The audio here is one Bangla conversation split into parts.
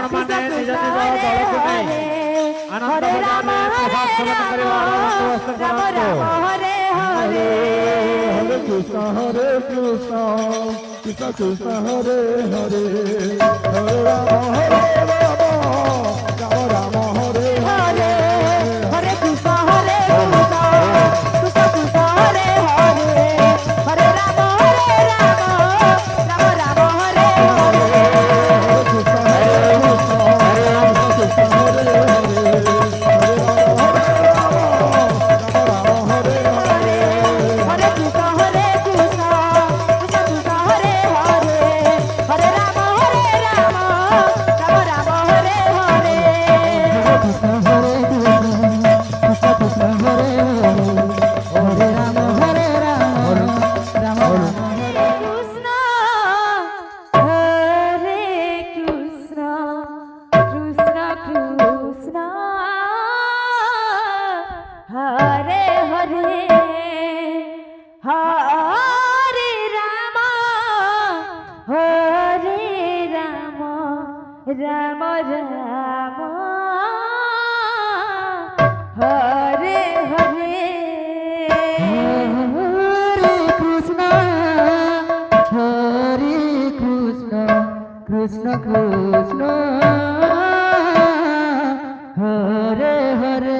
आपण माने निज निज दल को नहीं आनंद बजान में प्रसाद सेवन करिवार बंदोबस्त करंतो हरे हरे हरे कृष्ण कृष्ण कृष्ण हरे हरे हरे राम राम राम हरे हरे हरे कृष्ण कृष्ण कृष्ण हरे हरे हरे राम राम राम हरे हरे राम राम हरे हरे हरे कृष्ण कृष्ण कृष्ण हरे हरे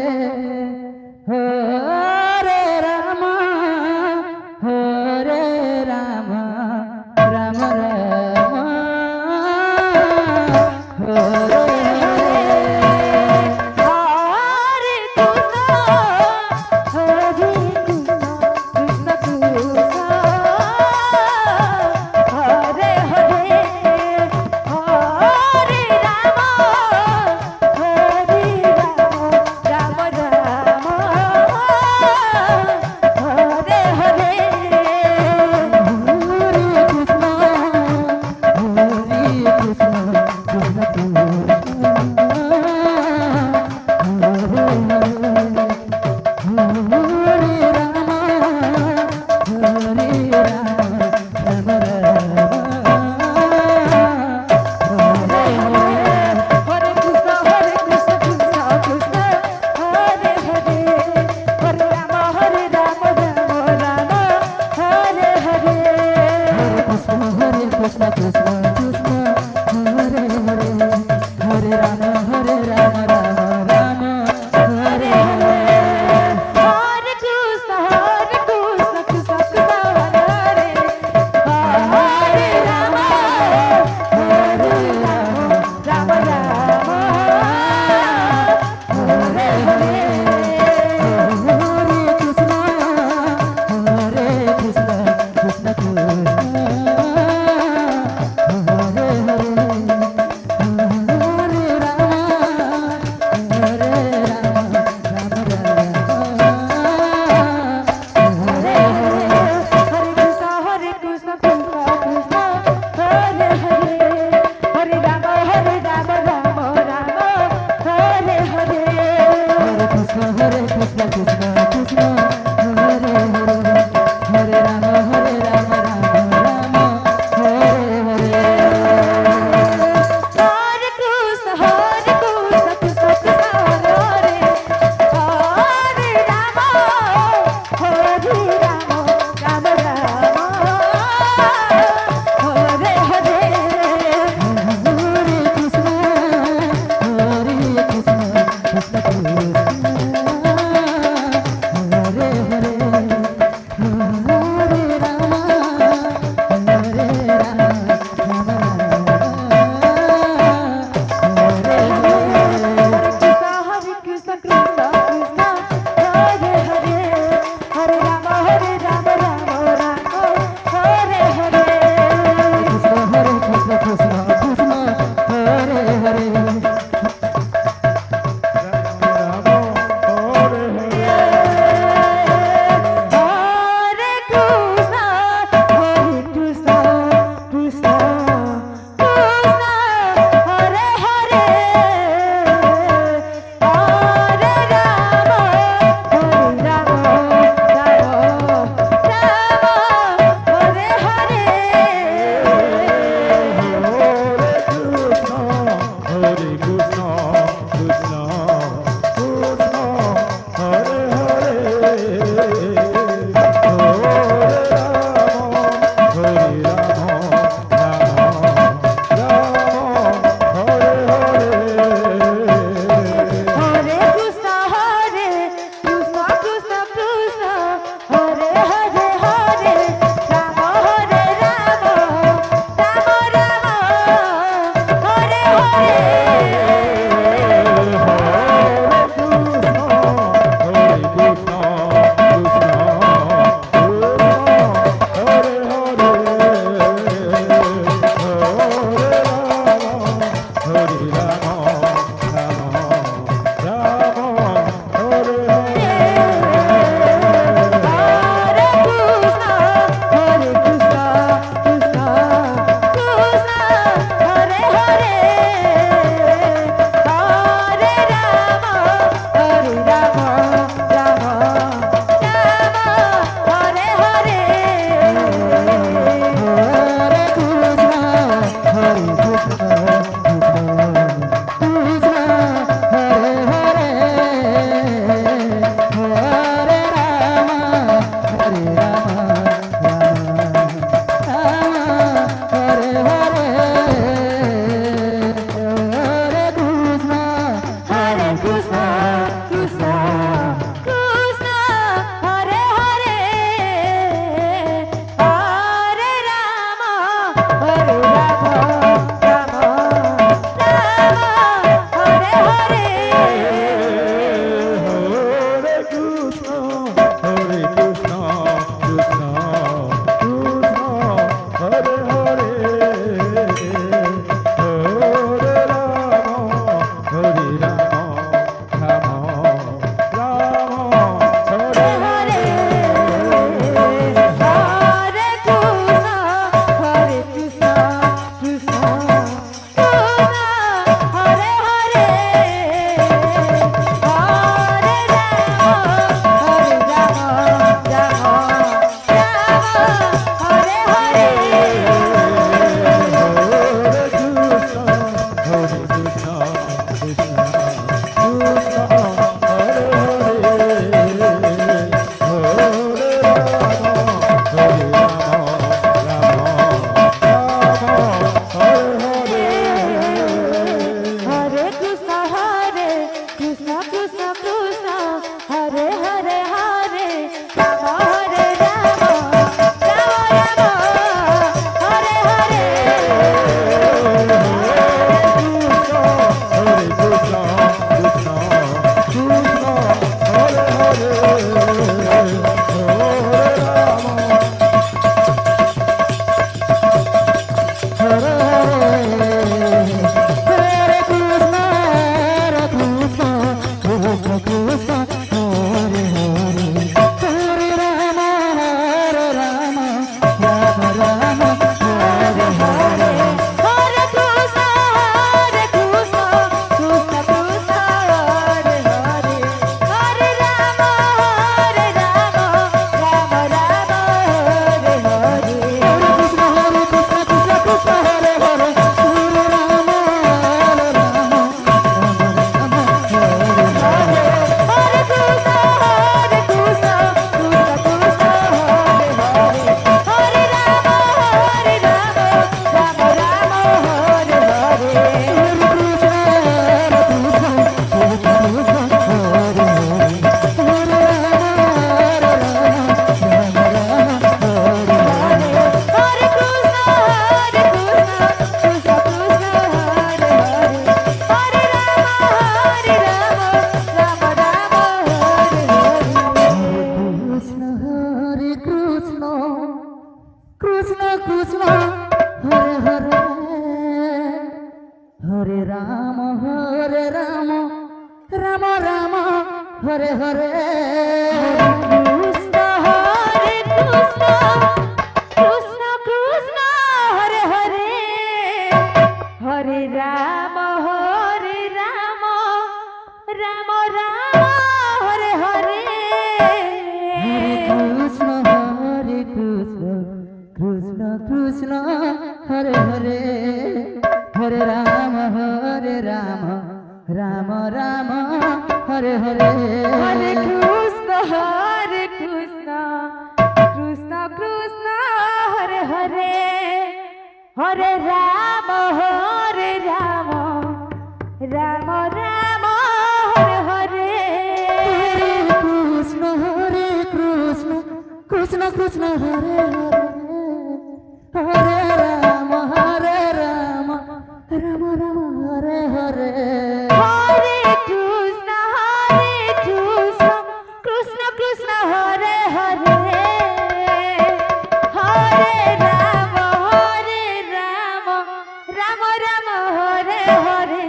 हरे राम राम राम हरे राम হরে রাম রাম রাম হরে হরে কৃষ্ণ হরে কৃষ্ণ কৃষ্ণ কৃষ্ণ হরে হরে হরে রাম রাম রাম হরে হরে কৃষ্ণ কৃষ্ণ কৃষ্ণ হরে হরে হরে রাম রাম রাম হরে হরে হরে কৃষ্ণ কৃষ্ণ কৃষ্ণ হরে হরে হরে রাম রাম রাম হরে হরে কৃষ্ণ হরে কৃষ্ণ কৃষ্ণ কৃষ্ণ হরে হরে হরে রাম রাম রাম হরে হরে হরে কৃষ্ণ কৃষ্ণ কৃষ্ণ হরে হরে হরে রাম রাম রাম হরে হরে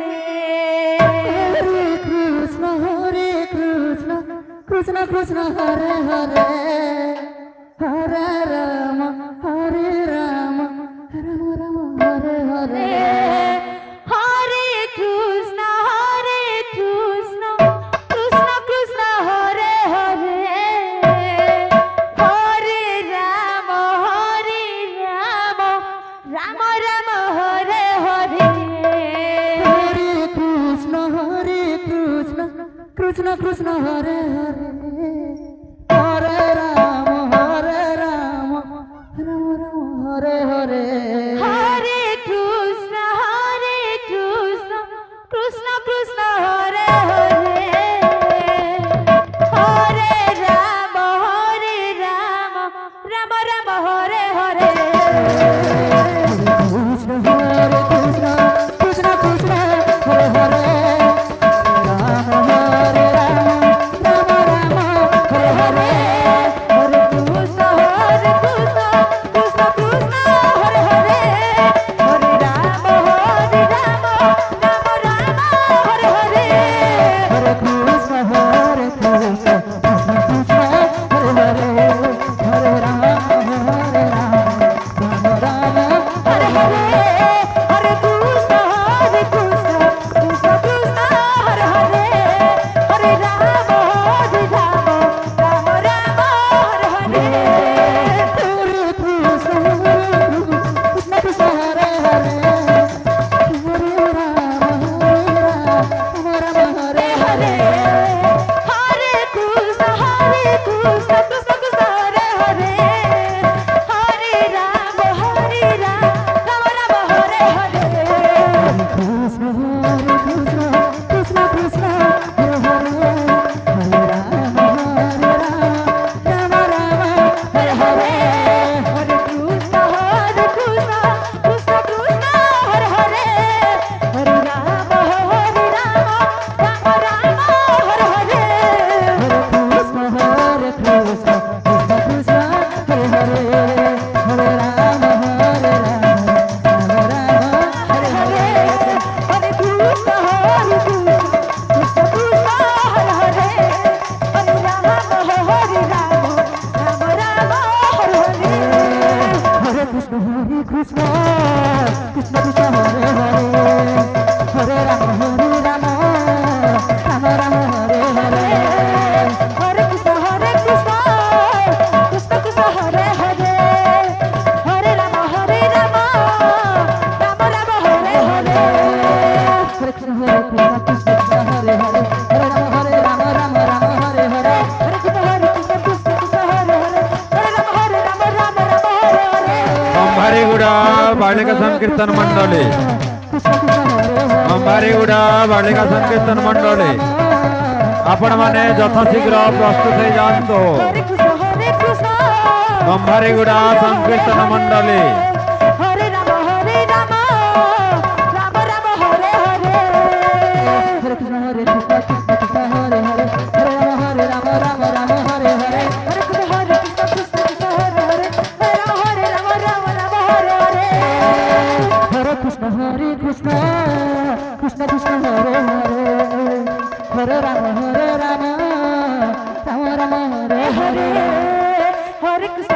হরে কৃষ্ণ কৃষ্ণ কৃষ্ণ হরে হরে হরে রাম রাম রাম হরে হরে হরে কৃষ্ণ কৃষ্ণ কৃষ্ণ হরে হরে হরে রাম রাম রাম হরে হরে হরে কৃষ্ণ কৃষ্ণ কৃষ্ণ হরে হরে হরে রাম রাম রাম হরে হরে হরে কৃষ্ণ কৃষ্ণ কৃষ্ণ হরে হরে হরে রাম রাম রাম হরে হরে কৃষ্ণ হরে কৃষ্ণ কৃষ্ণ কৃষ্ণ হরে হরে রাম হরে রাম রাম রাম হরে হরে হরে কৃষ্ণ হরে কৃষ্ণ কৃষ্ণ কৃষ্ণ হরে হরে হরে রাম রাম রাম হরে হরে হরে কৃষ্ণ হরে কৃষ্ণ কৃষ্ণ কৃষ্ণ হরে হরে হরে রাম হরে রাম রাম রাম হরে হরে হরে কৃষ্ণ কৃষ্ণ কৃষ্ণ হরে হরে হরে রাম রাম রাম হরে হরে হরে কৃষ্ণ কৃষ্ণ কৃষ্ণ হরে হরে হরে রাম রাম হরে হরে হরে কৃষ্ণ কৃষ্ণ কৃষ্ণ হরে হরে হরে রাম রাম রাম হরে হরে কৃষ্ণ হরে কৃষ্ণ কৃষ্ণ কৃষ্ণ হরে হরে হরে রাম রাম রাম হরে হরে হরে কৃষ্ণ কৃষ্ণ কৃষ্ণ হরে হরে হরে রাম রাম রাম হরে হরে কৃষ্ণ হরে কৃষ্ণ কৃষ্ণ কৃষ্ণ হরে হরে হরে রাম রাম রাম হরে হরে হরে কৃষ্ণ কৃষ্ণ কৃষ্ণ হরে হরে হরে রাম রাম হরে হরে হরে কৃষ্ণ কৃষ্ণ কৃষ্ণ হরে হরে হরে রাম রাম রাম হরে হরে হরে কৃষ্ণ কৃষ্ণ কৃষ্ণ হরে হরে হরে রাম রাম রাম হরে হরে হরে কৃষ্ণ কৃষ্ণ কৃষ্ণ হরে হরে হরে রাম রাম হরে হরে হরে কৃষ্ণ কৃষ্ণ হরে হরে হরে রাম রাম হরে হরে अंबारीगुड़ा बालिका संकीर्तन मंडली কৃষ্ণ কৃষ্ণ হরে হরে अंबारीगुड़ा बालिका संकीर्तन मंडली आपण माने यथाशीघ्र प्रस्तुत हो जातु हरे कृष्ण अंबारीगुड़ा संकीर्तन मंडली हरे राम राम राम हरे हरे हरे कृष्ण कृष्ण कृष्ण हरे हरे हरे राम राम हरे हरे हरे कृष्ण कृष्ण हरे हरे हरे राम राम हरे हरे हरे कृष्ण কৃষ্ণ কৃষ্ণ হরে হরে হরে রাম রাম রাম হরে হরে হরে কৃষ্ণ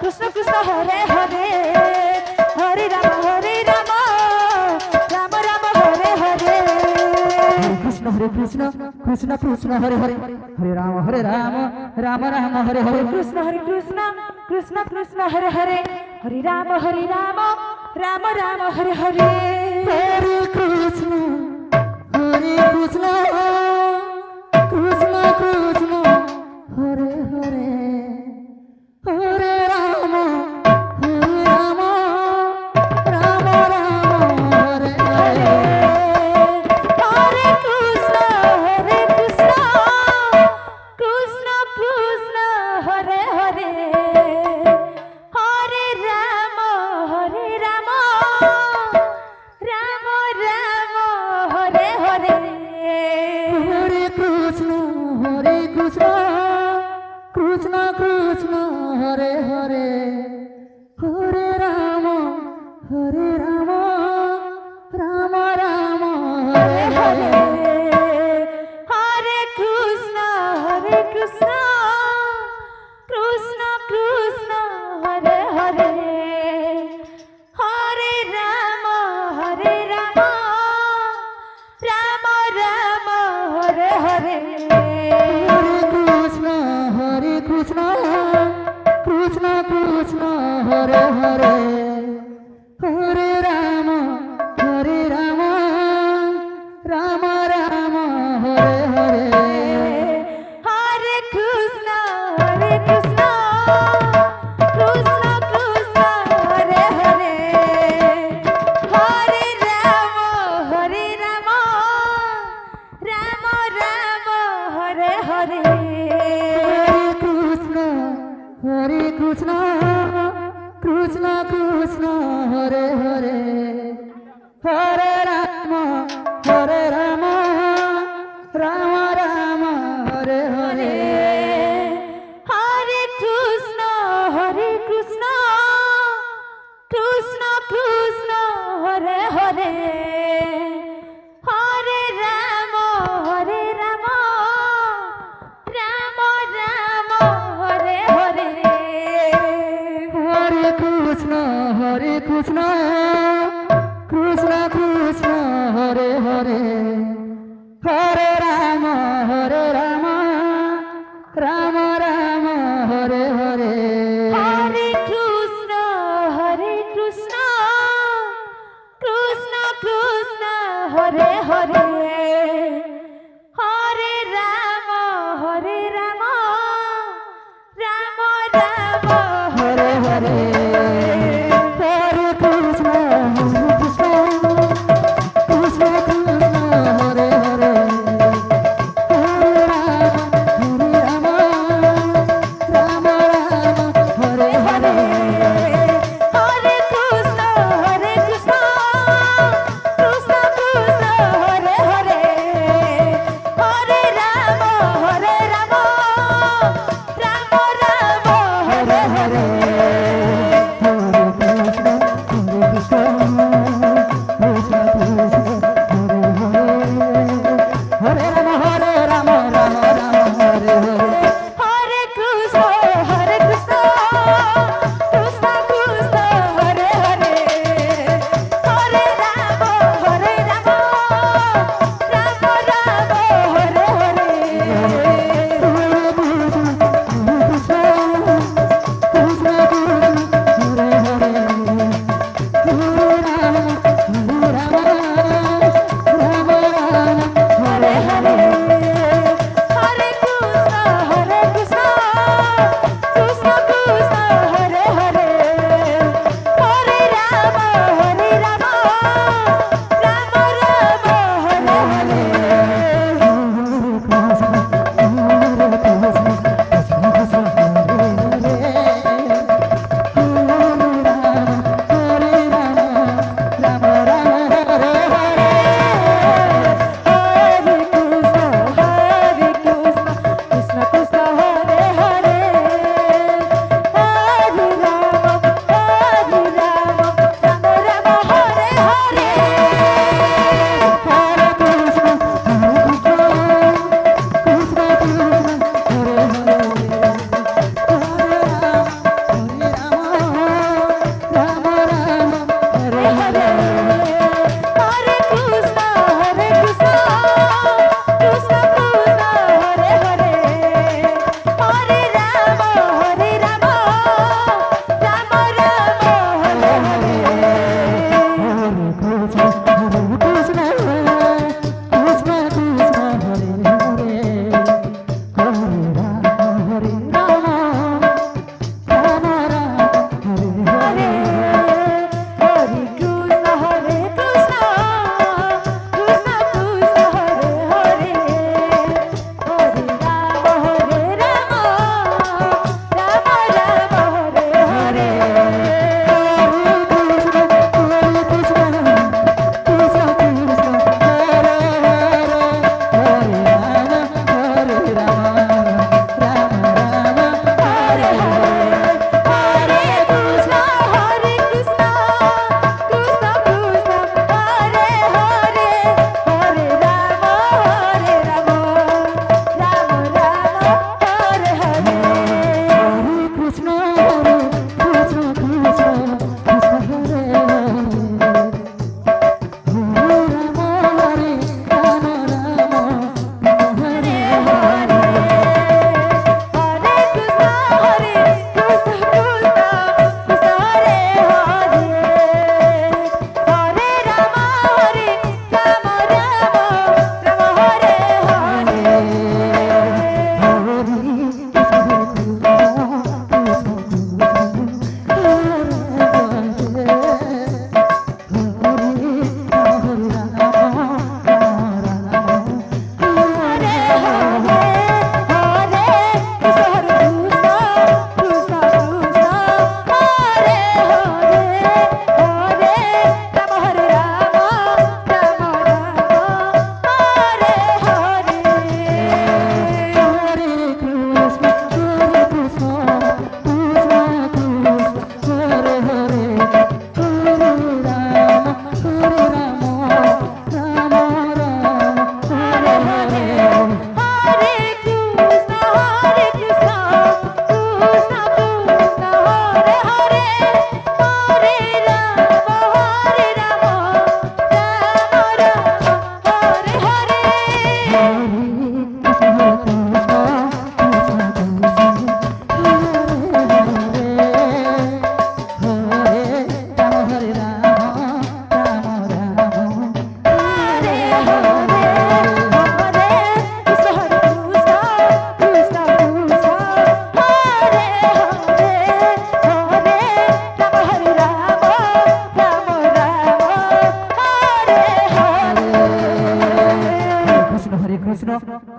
কৃষ্ণ কৃষ্ণ হরে হরে হরে রাম রাম রাম হরে হরে কৃষ্ণ কৃষ্ণ কৃষ্ণ হরে হরে হরে রাম রাম রাম হরে হরে কৃষ্ণ কৃষ্ণ কৃষ্ণ হরে হরে হরে রাম রাম রাম হরে হরে হরে কৃষ্ণ কৃষ্ণ কৃষ্ণ হরে হরে হরে রাম রাম রাম হরে হরে হরে কৃষ্ণ কৃষ্ণ কৃষ্ণ হরে হরে হরে রাম রাম রাম হরে হরে হরে কৃষ্ণ কৃষ্ণ কৃষ্ণ হরে হরে হরে রাম রাম রাম হরে হরে হরে কৃষ্ণ কৃষ্ণ কৃষ্ণ হরে হরে হরে রাম রাম রাম হরে হরে হরে কৃষ্ণ কৃষ্ণ কৃষ্ণ হরে হরে হরে রাম রাম রাম হরে হরে হরে কৃষ্ণ কৃষ্ণ কৃষ্ণ হরে হরে হরে রাম রাম রাম হরে হরে কৃষ্ণ কৃষ্ণ কৃষ্ণ হরে হরে হরে রাম রাম রাম হরে হরে হরে কৃষ্ণ কৃষ্ণ কৃষ্ণ হরে হরে হরে রাম রাম রাম হরে হরে হরে কৃষ্ণ কৃষ্ণ কৃষ্ণ হরে হরে হরে রাম রাম রাম হরে হরে হরে কৃষ্ণ কৃষ্ণ কৃষ্ণ হরে হরে হরে রাম রাম রাম হরে হরে হরে কৃষ্ণ কৃষ্ণ কৃষ্ণ হরে হরে হরে রাম রাম হরে হরে হরে কৃষ্ণ কৃষ্ণ কৃষ্ণ হরে হরে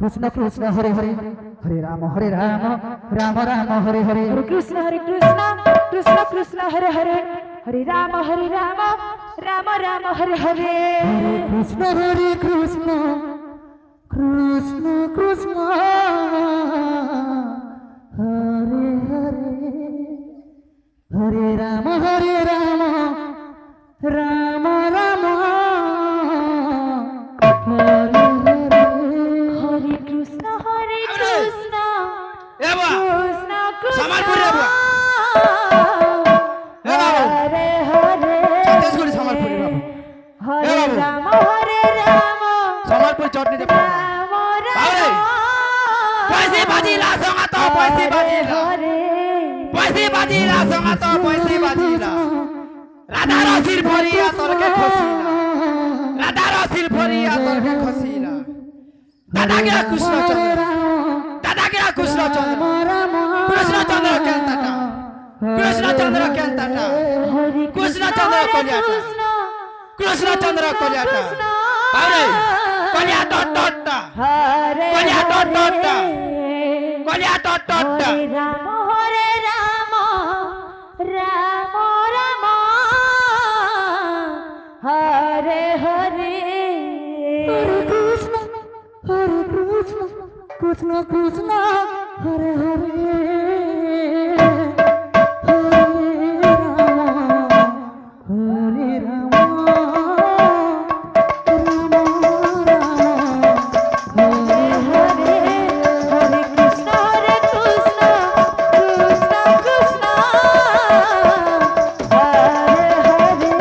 कृष्ण कृष्ण हरे हरे हरे राम राम राम हरे हरे हरे कृष्ण कृष्ण कृष्ण हरे हरे हरे राम राम राम हरे हरे हरे कृष्ण कृष्ण कृष्ण हरे हरे हरे राम राम राम हरे हरे कृष्ण कृष्ण एबा कृष्ण समालपुर एबा हरे हरे छत्तीसगढ़ी समालपुर एबा हरे राम समालपुर चटनी दे राम बाबरे पैसे बाजीला संगा तो पैसे बाजीला पैसे बाजीला संगा तो पैसे बाजीला राधा रसिर भरिया तोरके खसिला राधा रसिर भरिया तोरके खसिला दादा के कृष्ण चंद्र दादा के कृष्ण चंद्र कृष्ण चंद्र केंताटा कृष्ण चंद्र केंताटा कृष्ण चंद्र कोलियाटा कृष्ण चंद्र कोलियाटा बाबरे कोलिया टोटटा कोलिया टोटटा कोलिया टोटटा हरे राम राम राम हरे हरे कृष्ण कृष्ण कृष्ण हरे हरे हरे राम हरे हरे हरे कृष्ण कृष्ण कृष्ण हरे हरे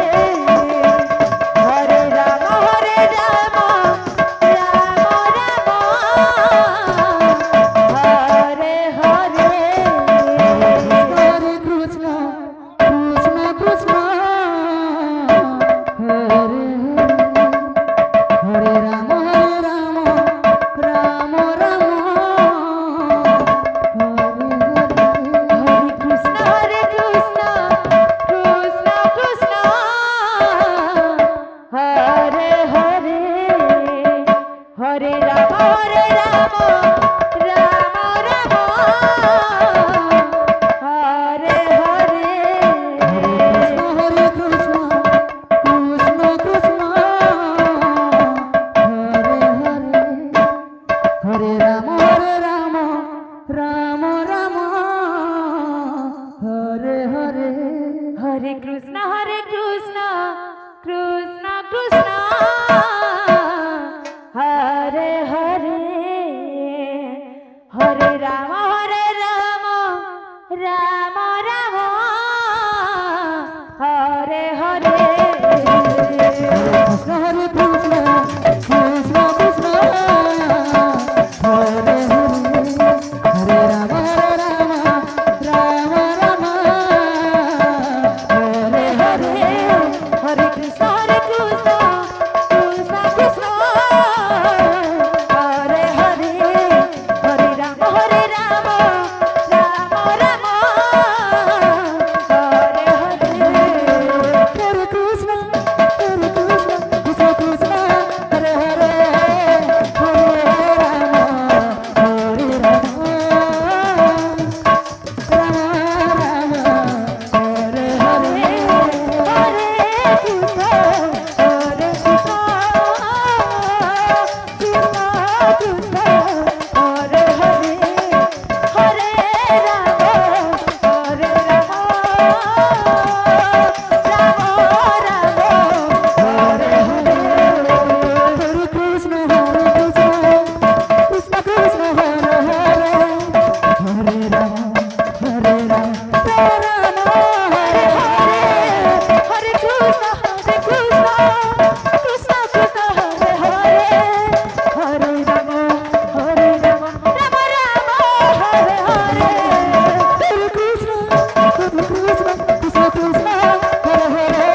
হরে রাম রাম রাম হরে হরে হরে কৃষ্ণ কৃষ্ণ কৃষ্ণ হরে হরে হরে রাম রাম রাম হরে হরে হরে কৃষ্ণ কৃষ্ণ কৃষ্ণ হরে হরে হরে রাম রাম রাম হরে হরে কৃষ্ণ হরে কৃষ্ণ কৃষ্ণ কৃষ্ণ হরে হরে হরে রাম রাম রাম হরে হরে হরে কৃষ্ণ কৃষ্ণ কৃষ্ণ হরে হরে হরে রাম রাম রাম হরে হরে হরে কৃষ্ণ কৃষ্ণ কৃষ্ণ হরে হরে হরে রাম রাম হরে হরে হরে কৃষ্ণ কৃষ্ণ কৃষ্ণ হরে হরে হরে রাম রাম হরে কৃষ্ণ কৃষ্ণ কৃষ্ণ হরে হরে হরে রাম রাম রাম হরে হরে হরে কৃষ্ণ কৃষ্ণ কৃষ্ণ কৃষ্ণ হরে হরে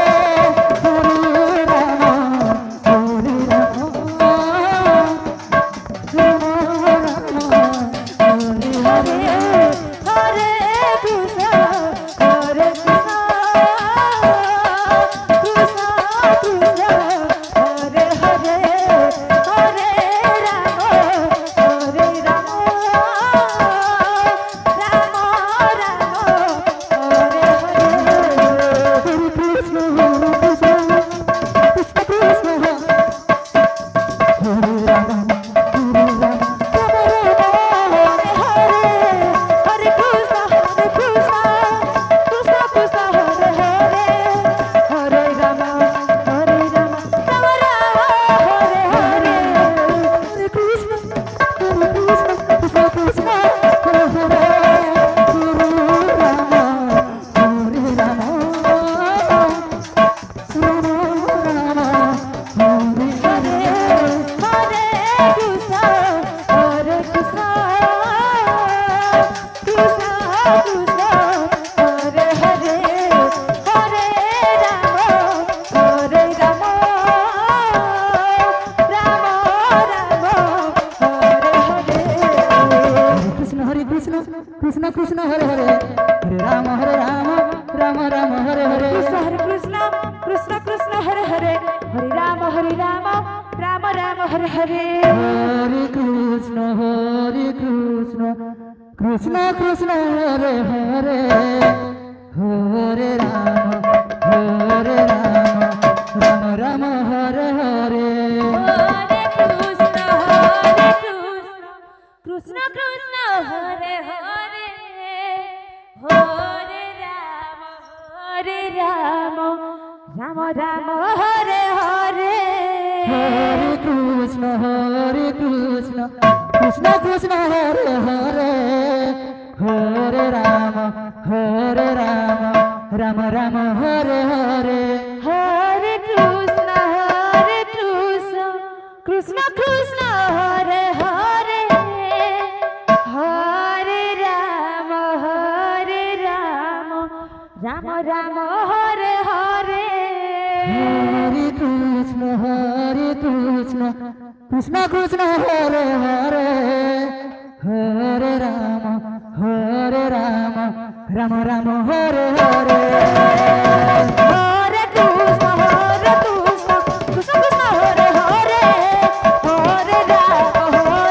হরে রাম হরে হরে কৃষ্ণ হরে কৃষ্ণ কৃষ্ণ কৃষ্ণ হরে হরে হরে রাম রাম রাম হরে হরে হরে কৃষ্ণ কৃষ্ণ কৃষ্ণ হরে রাম হরে কৃষ্ণ কৃষ্ণ কৃষ্ণ হরে হরে হরে রাম রাম হরে হরে হরে কৃষ্ণ কৃষ্ণ কৃষ্ণ হরে হরে হরে রাম হরে রাম রাম হরে হরে হরে কৃষ্ণ কৃষ্ণ কৃষ্ণ হরে হরে হরে রাম রাম হরে হরে হরে কৃষ্ণ কৃষ্ণ কৃষ্ণ হরে হরে হরে রাম রাম রাম হরে হরে হরে কৃষ্ণ কৃষ্ণ কৃষ্ণ হরে হরে হরে রাম রাম রাম হরে হরে হরে কৃষ্ণ কৃষ্ণ কৃষ্ণ হরে হরে হরে রাম রাম রাম হরে হরে হরে কৃষ্ণ কৃষ্ণ কৃষ্ণ হরে হরে হরে রাম রাম রাম হরে হরে হরে কৃষ্ণ কৃষ্ণ কৃষ্ণ হরে হরে হরে রাম রাম রাম হরে হরে হরে কৃষ্ণ কৃষ্ণ কৃষ্ণ হরে হরে হরে রাম রাম রাম হরে হরে হরে কৃষ্ণ কৃষ্ণ কৃষ্ণ হরে হরে হরে রাম রাম রাম হরে হরে হরে কৃষ্ণ কৃষ্ণ কৃষ্ণ হরে হরে হরে রাম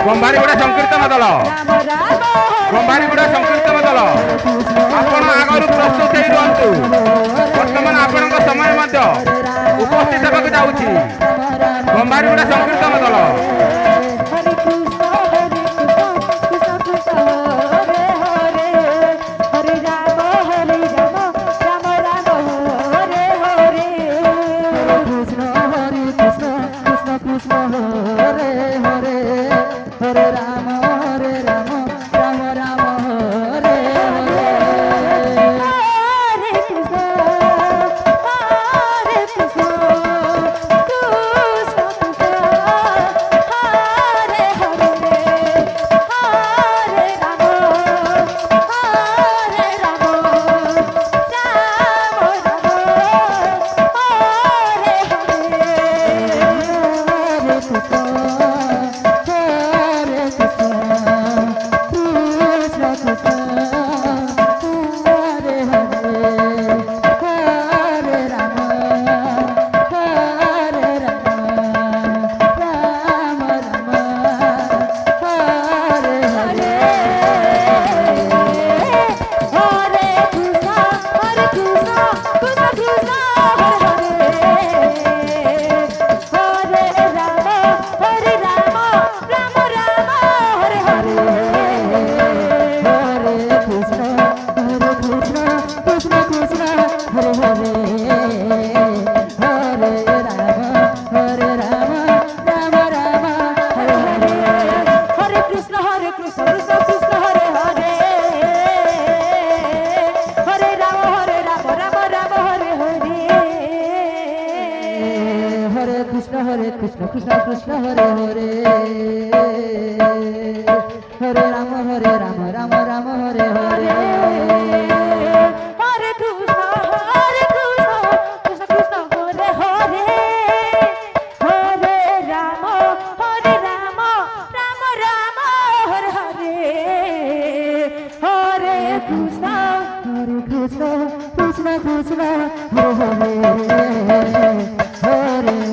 କୁମ୍ଭାରୀଗୁଡ଼ା ସଂକୀର୍ତ୍ତନ ଦଳ କୁମ୍ଭାରୀଗୁଡ଼ା ସଂକୀର୍ତ୍ତନ ଦଳ ଆପଣ ଆଗରୁ ପ୍ରସ୍ତୁତ ହେଇ ରୁହନ୍ତୁ। ବର୍ତ୍ତମାନ ଆପଣଙ୍କ ସମୟ ମଧ୍ୟ ଉପସ୍ଥିତ ହେବାକୁ ଯାଉଛି। କୁମ୍ଭାରୀଗୁଡ଼ା ସଂକୀର୍ତ୍ତନ ଦଳ Hare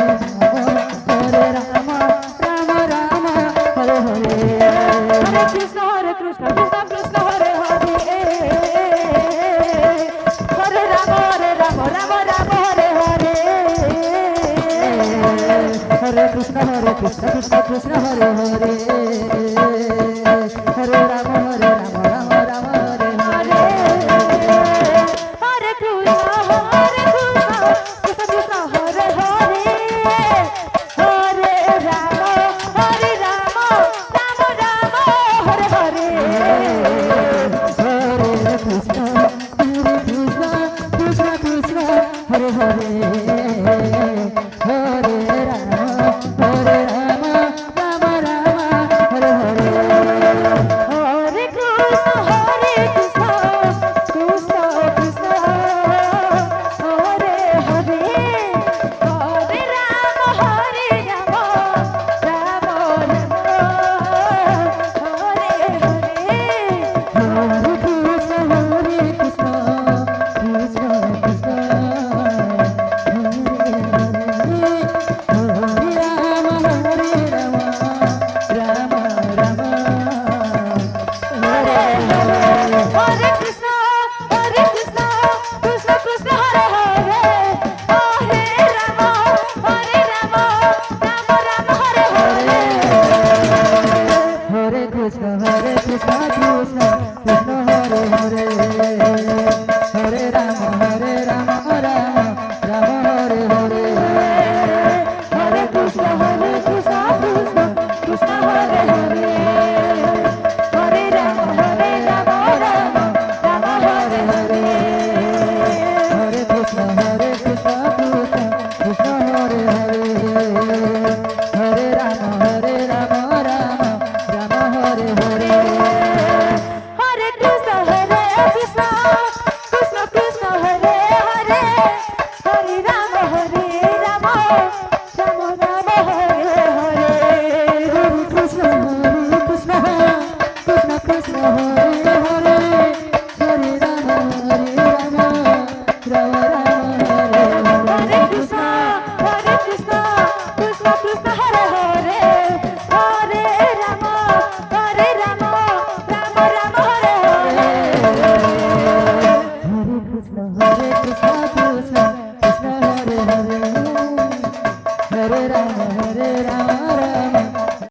Rama